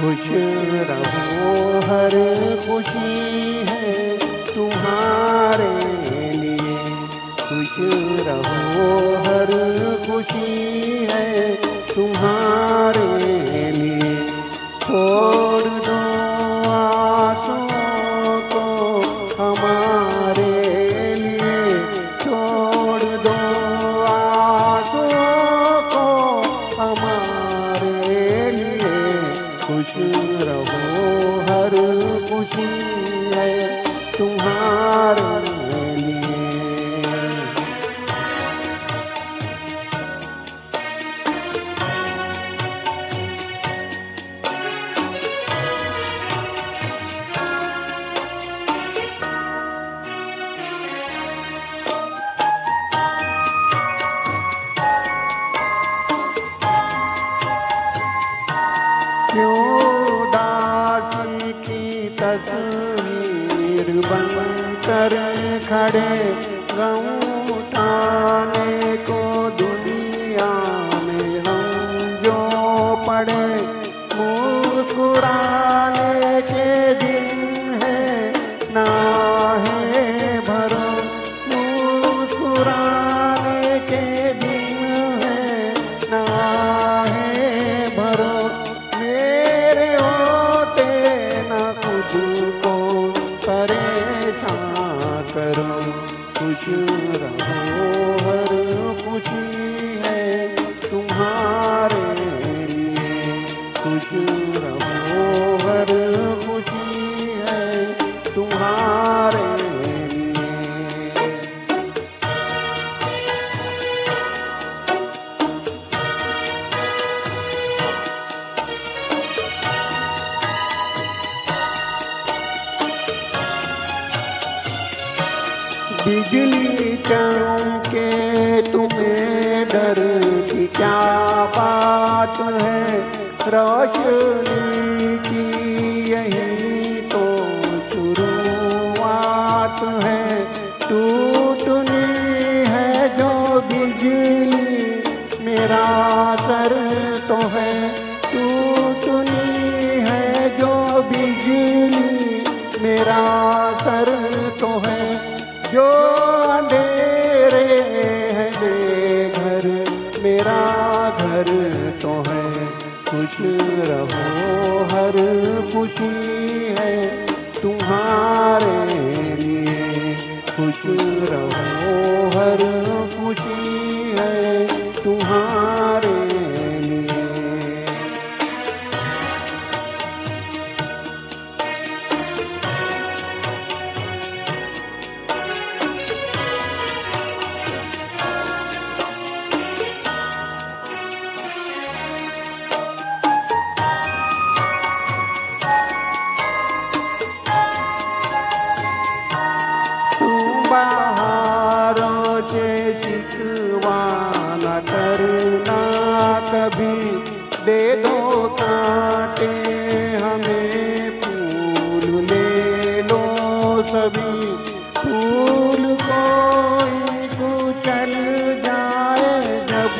खुश रहो हर खुशी है तुम्हारे लिए। खुश रहो हर खुशी है तुम्हारे लिए। छोड़ दो आंसुओं को हमारे लिए। छोड़ दो आंसुओं को हमारे लिए। खुश रहो हर खुशी है तुम्हारे लिए। क्यों उदासी की तस्वीर बनकर खड़े गम उठाने को दुनिया में हम जो पड़े। मुस्कुराने के दिन है ना है भरो। मुस्कुराने के दिन है ना है भरो। मेरे होते न खुद को परेशान करो। खुश रहो हर खुशी है तुम्हारे लिए। खुश रहो हर खुशी है तुम्हारे लिए। बिजली चमके तुम्हें डर की क्या बात है। रोशनी की यही तो शुरुआत है। टूटनी है जो बिजली मेरा सर तो है। टूटनी है जो बिजली मेरा सर तो है। जो अंधेरे है बेघर मेरा घर तो है। खुश रहो हर खुशी है तुम्हारे लिए। खुश रहो हर खुशी है तुम्हारे लिए। बहारों से शिकवा न करना कभी। दे दो कांटे हमें फूल ले लो सभी। फूल कोई कुचल जाए जब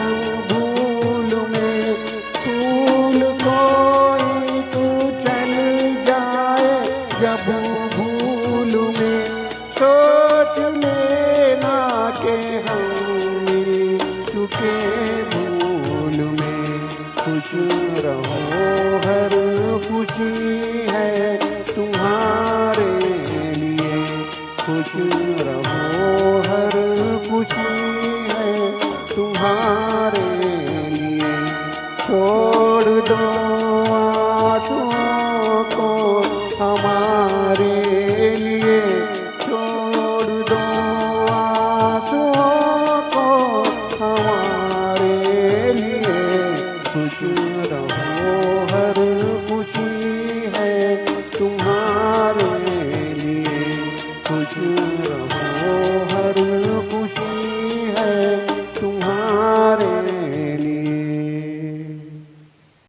भूल में। फूल कोई कुचल जाए जब भूल में। सोच लेना के हम मिल चुके भूल में। खुश रहो हर खुशी है तुम्हारे लिए। खुश रहो हर खुशी है तुम्हारे लिए। छोड़ दो आंसुओं को हमारे